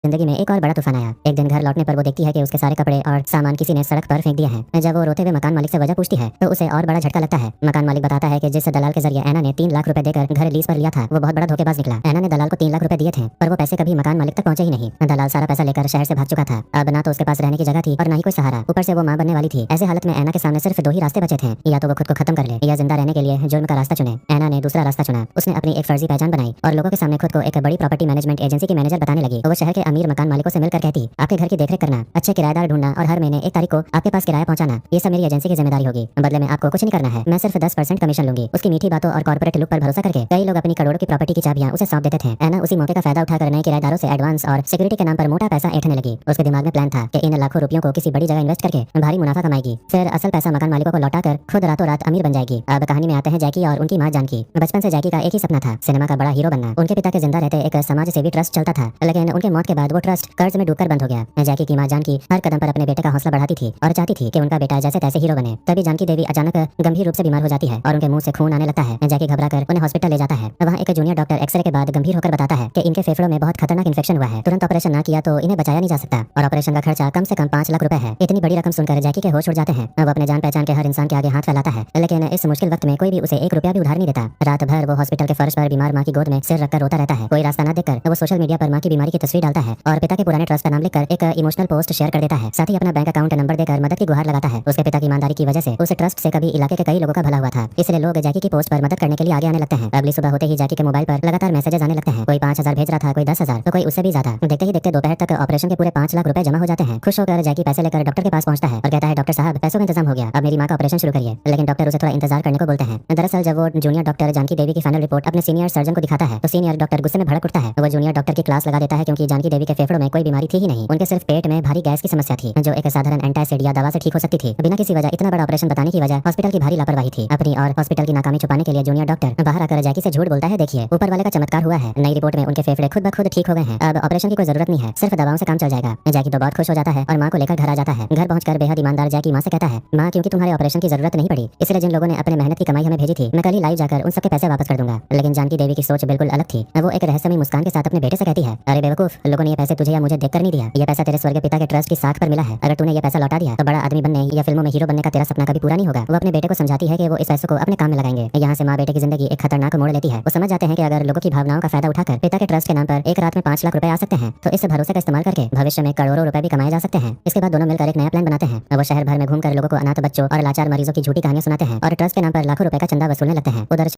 जिंदगी में एक और बड़ा तूफान आया। एक दिन घर लौटने पर वो देखती है कि उसके सारे कपड़े और सामान किसी ने सड़क पर फेंक दिया है। जब वो रोते हुए मकान मालिक से वजह पूछती है तो उसे और बड़ा झटका लगता है। मकान मालिक बताता है कि जिस दलाल के जरिए ऐना ने 3 लाख रुपए देकर घर लीज पर लिया था वो बहुत बड़ा धोखेबाज निकला। ऐना ने दलाल को 3 लाख रुपए दिए थे पर वो पैसे कभी मकान मालिक तक पहुंचे ही नहीं। दलाल सारा पैसा लेकर शहर से भाग चुका था। अब ना तो उसके पास रहने की जगह थी और ना ही कोई सहारा। ऊपर से वो मां बनने वाली थी। ऐसे हालत में ऐना के सामने सिर्फ 2 ही रास्ते बचे थे, या तो वो खुद को खत्म कर ले या जिंदा रहने के लिए जुर्म का रास्ता चुने। ऐना ने दूसरा रास्ता चुना। उसने अपनी एक फर्जी पहचान बनाई और लोगों के सामने खुद को एक बड़ी प्रॉपर्टी मैनेजमेंट एजेंसी की मैनेजर बताने लगी। वो शहर के अमीर मकान मालिकों से मिलकर कहती, आपके घर की देखरेख करना, अच्छे किराएदार ढूंढना और हर महीने 1 तारीख को आपके पास किराया पहुंचाना, ये सब मेरी एजेंसी की जिम्मेदारी होगी। बदले में आपको कुछ नहीं करना है, मैं सिर्फ 10% कमीशन लूंगी। उसकी मीठी बातों और कॉर्पोरेट लुक पर भरोसा करके कई लोग अपनी करोड़ों की प्रॉपर्टी की चाबियां उसे सौंप देते थे। ऐना उसी मौके का फायदा उठाकर नए किराएदारों से एडवांस और सिक्योरिटी के नाम पर मोटा पैसा ऐंठने लगी। उसके दिमाग में प्लान था कि इन लाखों रुपयों को किसी बड़ी जगह इन्वेस्ट करके भारी मुनाफा कमाएगी, फिर असल पैसा मकान मालिकों को लौटाकर खुद रातों रात अमीर बन जाएगी। अब कहानी में आते हैं जैकी और उनकी मां जानकी। बचपन से जैकी का एक ही सपना था, सिनेमा का बड़ा हीरो बनना। उनके पिता के जिंदा रहते एक समाज सेवी ट्रस्ट चलता था, लेकिन उनके मौत के बाद वो ट्रस्ट कर्ज में डूबकर बंद हो गया। जैकी की मां जानकी हर कदम पर अपने बेटे का हौसला बढ़ाती थी और चाहती थी कि उनका बेटा जैसे तैसे हीरो बने। तभी जानकी देवी अचानक गंभीर रूप से बीमार हो जाती है और उनके मुंह से खून आने लगता है। जैकी घबराकर उन्हें हॉस्पिटल ले जाता है। वहाँ एक जूनियर डॉक्टर एक्सरे के बाद गंभीर होकर बताता है कि इनके फेफड़ों में बहुत खतरनाक इन्फेक्शन हुआ है। तुरंत ऑपरेशन ना किया तो इन्हें बचाया नहीं जा सकता और ऑपरेशन का खर्चा कम से कम 5 लाख रुपए है। इतनी बड़ी रकम सुनकर जैकी के होश उड़ जाते हैं। वो अपने जान पहचान के हर इंसान के आगे हाथ फैलाता है, लेकिन इस मुश्किल वक्त में कोई भी उसे 1 रुपया भी उधार नहीं देता। रात भर वो हॉस्पिटल के फर्श पर बीमार मां की गोद में सिर रखकर रोता रहता है। कोई रास्ता न देखकर वो सोशल मीडिया पर मां की बीमारी की तस्वीर डालता है और पिता के पुराने ट्रस्ट का नाम लिखकर एक इमोशनल पोस्ट शेयर कर देता है। साथ ही अपना बैंक अकाउंट नंबर देकर मदद की गुहार लगाता है। उसके पिता की ईमानदारी की वजह से उस ट्रस्ट से कभी इलाके के कई लोगों का भला हुआ था, इसलिए लोग जैकी की पोस्ट पर मदद करने के लिए आगे आने लगते हैं। अगली सुबह होते ही जैकी के मोबाइल पर लगातार मैसेजेस आने लगते हैं। कोई 5,000 भेज रहा था, कोई 10,000 तो कोई उससे भी ज्यादा। देखते ही देखते दोपहर तक ऑपरेशन के पूरे 5 लाख रुपए जमा हो जाते हैं। खुश होकर जैकी पैसे लेकर डॉक्टर के पास पहुंचता है और कहता है, डॉक्टर साहब पैसों का इंतजाम हो गया, अब मेरी मां का ऑपरेशन शुरू करिए। लेकिन डॉक्टर उसे थोड़ा इंतजार करने को बोलते हैं। दरअसल जब वो जूनियर डॉक्टर जानकी देवी की फाइनल रिपोर्ट अपने सीनियर सर्जन को दिखाता है तो सीनियर डॉक्टर गुस्से में भड़क उठता है। वो जूनियर डॉक्टर की क्लास लगा देता है क्योंकि जानकी देवी के फेफड़ों में कोई बीमारी थी ही नहीं। उनके सिर्फ पेट में भारी गैस की समस्या थी जो एक साधारण एंटासिड या दवा से ठीक हो सकती थी। बिना किसी वजह इतना बड़ा ऑपरेशन बताने की वजह हॉस्पिटल की भारी लापरवाही थी। अपनी और हॉस्पिटल की नाकामी छुपाने के लिए जूनियर डॉक्टर बाहर आकर जैकी से झूठ बोलता है, देखिए ऊपर वाले का चमत्कार हुआ है, नई रिपोर्ट में उनके फेफड़े खुद ब खुद ठीक हो गए हैं, अब ऑपरेशन की कोई जरूरत नहीं है, सिर्फ दवाओं से काम चल जाएगा। जैकी तो बहुत खुश हो जाता है और मां को लेकर घर आ जाता है। घर पहुंचकर बेहद ईमानदार जैकी मां से कहता है, मां क्योंकि तुम्हारे ऑपरेशन की जरूरत नहीं पड़ी, इसलिए जिन लोगों ने अपने मेहनत की कमाई हमें भेजी थी मैं कल ही लाइव जाकर उन सबके पैसे वापस कर दूंगा। लेकिन जानकी देवी की सोच बिल्कुल अलग थी। वो एक रहस्यमय मुस्कान के साथ अपने बेटे से कहती है, अरे बेवकूफ, लोगों ने ये पैसे तुझे या मुझे देकर नहीं दिया, ये पैसा तेरे स्वर्गीय पिता के ट्रस्ट की साख पर मिला है। अगर तूने ये पैसा लौटा दिया तो बड़ा आदमी बनने या फिल्मों में हीरो बनने का तेरा सपना कभी पूरा नहीं होगा। वो अपने बेटे को समझाती है कि वो इस पैसों को अपने काम में लगाएंगे। यहाँ से माँ बेटे की जिंदगी एक खतरनाक मोड़ लेती है। वो समझ जाते हैं कि अगर लोगों की भावनाओं का फायदा उठाकर पिता के ट्रस्ट के नाम पर एक रात में 5 लाख रुपए आ सकते हैं तो इस भरोसे का इस्तेमाल करके भविष्य में करोड़ों रुपए भी कमाए जा सकते हैं। इसके बाद दोनों मिलकर एक नया प्लान बनाते हैं। वो शहर भर में घूमकर लोगों को अनाथ बच्चों और लाचार मरीजों की झूठी कहानियां सुनाते हैं और ट्रस्ट के नाम पर लाखों रुपए का चंदा वसूलने लगते हैं। उधर